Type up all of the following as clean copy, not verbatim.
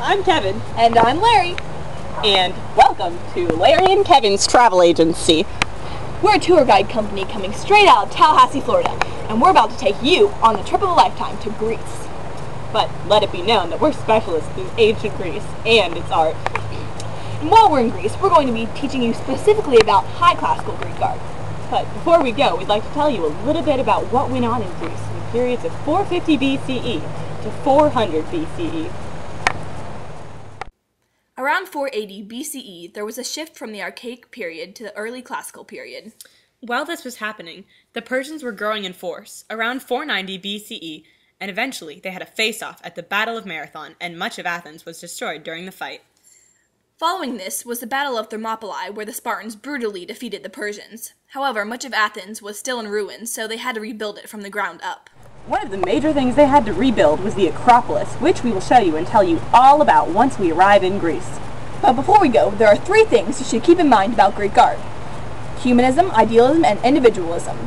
I'm Kevin. And I'm Larry. And welcome to Larry and Kevin's Travel Agency. We're a tour guide company coming straight out of Tallahassee, Florida, and we're about to take you on the trip of a lifetime to Greece. But let it be known that we're specialists in ancient Greece and its art. And while we're in Greece, we're going to be teaching you specifically about high classical Greek art. But before we go, we'd like to tell you a little bit about what went on in Greece in the periods of 450 BCE to 400 BCE. Around 480 BCE, there was a shift from the Archaic period to the early Classical period. While this was happening, the Persians were growing in force around 490 BCE, and eventually they had a face-off at the Battle of Marathon, and much of Athens was destroyed during the fight. Following this was the Battle of Thermopylae, where the Spartans brutally defeated the Persians. However, much of Athens was still in ruins, so they had to rebuild it from the ground up. One of the major things they had to rebuild was the Acropolis, which we will show you and tell you all about once we arrive in Greece. But before we go, there are three things you should keep in mind about Greek art: humanism, idealism, and individualism.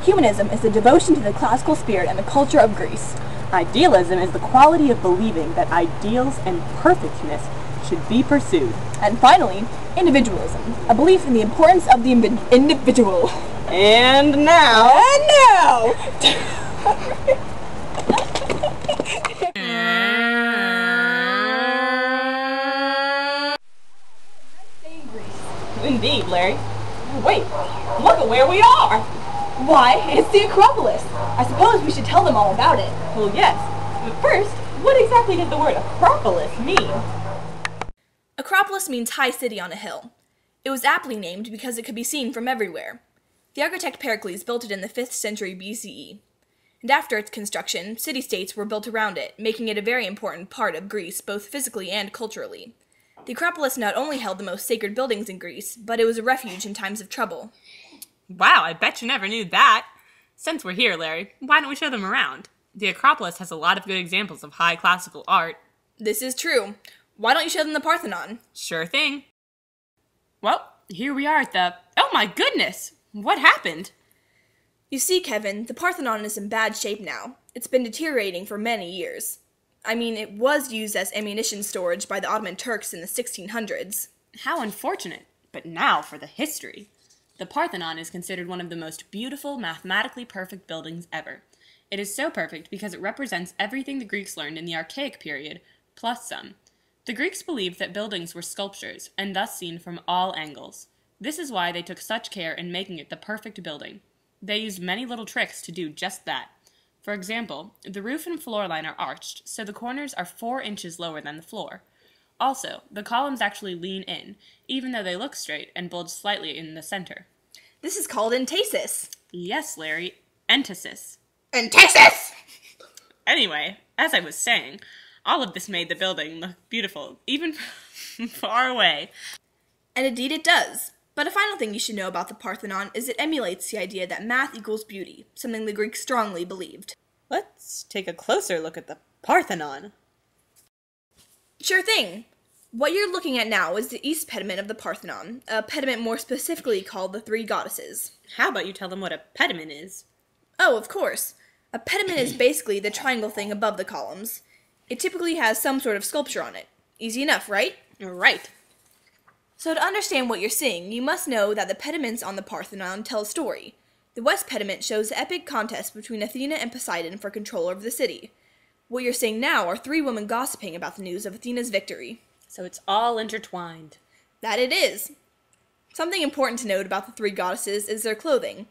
Humanism is the devotion to the classical spirit and the culture of Greece. Idealism is the quality of believing that ideals and perfectness should be pursued. And finally, individualism, a belief in the importance of the individual. And now... Indeed, Larry. Wait, look at where we are! Why, it's the Acropolis! I suppose we should tell them all about it. Well, yes. But first, what exactly did the word Acropolis mean? Acropolis means high city on a hill. It was aptly named because it could be seen from everywhere. The architect Pericles built it in the 5th century BCE. And after its construction, city-states were built around it, making it a very important part of Greece, both physically and culturally. The Acropolis not only held the most sacred buildings in Greece, but it was a refuge in times of trouble. Wow, I bet you never knew that. Since we're here, Larry, why don't we show them around? The Acropolis has a lot of good examples of high classical art. This is true. Why don't you show them the Parthenon? Sure thing. Well, here we are at the... Oh my goodness! What happened? You see, Kevin, the Parthenon is in bad shape now. It's been deteriorating for many years. I mean, it was used as ammunition storage by the Ottoman Turks in the 1600s. How unfortunate. But now for the history. The Parthenon is considered one of the most beautiful, mathematically perfect buildings ever. It is so perfect because it represents everything the Greeks learned in the Archaic period, plus some. The Greeks believed that buildings were sculptures, and thus seen from all angles. This is why they took such care in making it the perfect building. They used many little tricks to do just that. For example, the roof and floor line are arched, so the corners are 4 inches lower than the floor. Also, the columns actually lean in, even though they look straight and bulge slightly in the center. This is called entasis. Yes, Larry, entasis. Entasis! Anyway, as I was saying, all of this made the building look beautiful, even from far away. And indeed it does. But a final thing you should know about the Parthenon is it emulates the idea that math equals beauty, something the Greeks strongly believed. Let's take a closer look at the Parthenon. Sure thing. What you're looking at now is the east pediment of the Parthenon, a pediment more specifically called the Three Goddesses. How about you tell them what a pediment is? Oh, of course. A pediment is basically the triangle thing above the columns. It typically has some sort of sculpture on it. Easy enough, right? Right. So to understand what you're seeing, you must know that the pediments on the Parthenon tell a story. The west pediment shows the epic contest between Athena and Poseidon for control over the city. What you're seeing now are 3 women gossiping about the news of Athena's victory. So it's all intertwined. That it is. Something important to note about the 3 goddesses is their clothing.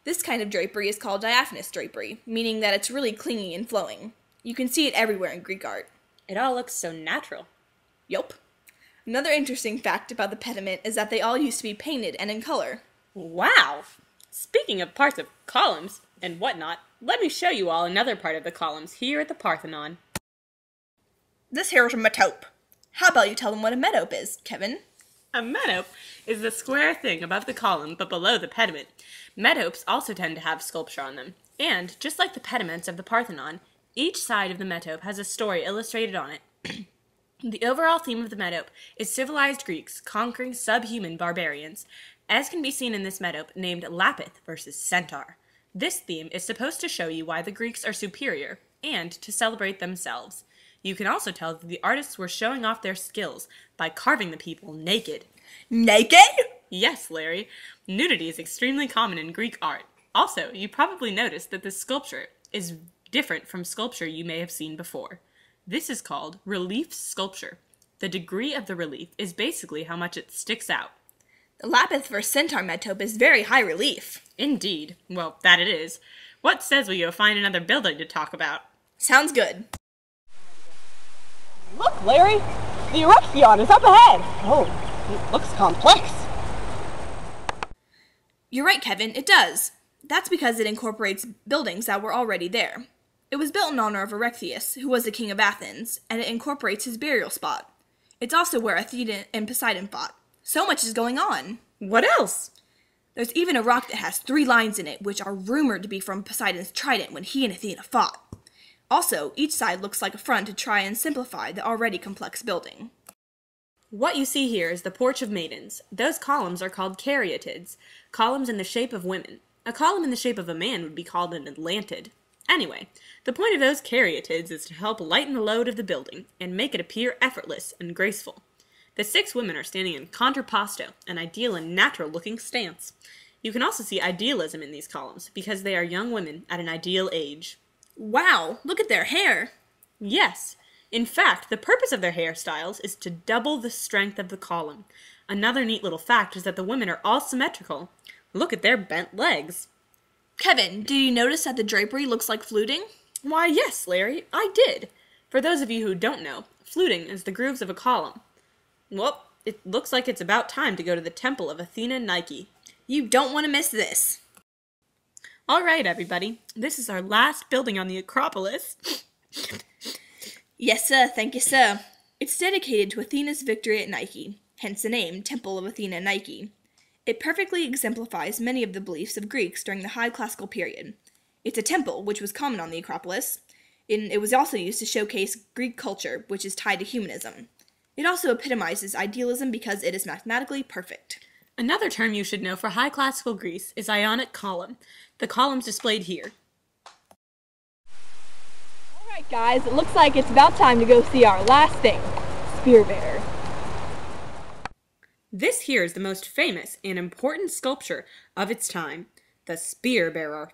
This kind of drapery is called diaphanous drapery, meaning that it's really clingy and flowing. You can see it everywhere in Greek art. It all looks so natural. Yup. Another interesting fact about the pediment is that they all used to be painted and in color. Wow! Speaking of parts of columns and whatnot, let me show you all another part of the columns here at the Parthenon. This here is a metope. How about you tell them what a metope is, Kevin? A metope is the square thing above the column but below the pediment. Metopes also tend to have sculpture on them. And, just like the pediments of the Parthenon, each side of the metope has a story illustrated on it. The overall theme of the metope is civilized Greeks conquering subhuman barbarians, as can be seen in this metope named Lapith versus Centaur. This theme is supposed to show you why the Greeks are superior, and to celebrate themselves. You can also tell that the artists were showing off their skills by carving the people naked. Naked? Yes, Larry. Nudity is extremely common in Greek art. Also, you probably noticed that this sculpture is different from sculpture you may have seen before. This is called relief sculpture. The degree of the relief is basically how much it sticks out. The lapis for centaur metope is very high relief. Indeed. Well, that it is. What says we go find another building to talk about? Sounds good. Look, Larry! The Eruption is up ahead! Oh, it looks complex. You're right, Kevin, it does. That's because it incorporates buildings that were already there. It was built in honor of Erechtheus, who was the king of Athens, and it incorporates his burial spot. It's also where Athena and Poseidon fought. So much is going on. What else? There's even a rock that has 3 lines in it, which are rumored to be from Poseidon's trident when he and Athena fought. Also, each side looks like a front to try and simplify the already complex building. What you see here is the Porch of Maidens. Those columns are called caryatids, columns in the shape of women. A column in the shape of a man would be called an atlantid. Anyway, the point of those caryatids is to help lighten the load of the building and make it appear effortless and graceful. The 6 women are standing in contrapposto, an ideal and natural-looking stance. You can also see idealism in these columns, because they are young women at an ideal age. Wow, look at their hair! Yes. In fact, the purpose of their hairstyles is to double the strength of the column. Another neat little fact is that the women are all symmetrical. Look at their bent legs. Kevin, did you notice that the drapery looks like fluting? Why, yes, Larry, I did. For those of you who don't know, fluting is the grooves of a column. Well, it looks like it's about time to go to the temple of Athena Nike. You don't want to miss this. All right, everybody. This is our last building on the Acropolis. Yes, sir. Thank you, sir. It's dedicated to Athena's victory at Nike, hence the name Temple of Athena Nike. It perfectly exemplifies many of the beliefs of Greeks during the High Classical period. It's a temple, which was common on the Acropolis, and it was also used to showcase Greek culture, which is tied to humanism. It also epitomizes idealism because it is mathematically perfect. Another term you should know for High Classical Greece is Ionic column. The columns displayed here. Alright guys, it looks like it's about time to go see our last thing, Spear Bearer. This here is the most famous and important sculpture of its time, the Spear Bearer.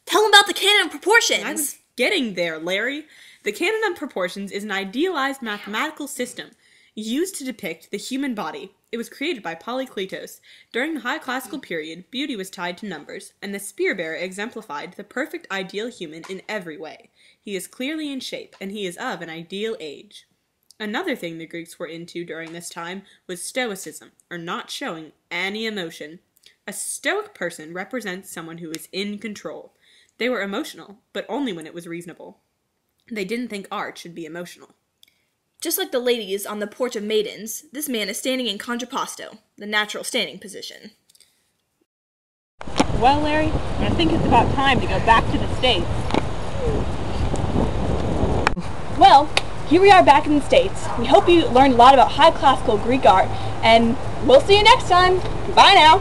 Tell them about the canon of proportions! I was getting there, Larry. The canon of proportions is an idealized mathematical system used to depict the human body. It was created by Polykleitos. During the High Classical period, beauty was tied to numbers, and the spear bearer exemplified the perfect ideal human in every way. He is clearly in shape, and he is of an ideal age. Another thing the Greeks were into during this time was stoicism, or not showing any emotion. A stoic person represents someone who is in control. They were emotional, but only when it was reasonable. They didn't think art should be emotional. Just like the ladies on the Porch of Maidens, this man is standing in contrapposto, the natural standing position. Well, Larry, I think it's about time to go back to the States. Well, here we are back in the States. We hope you learned a lot about High Classical Greek art, and we'll see you next time. Bye now.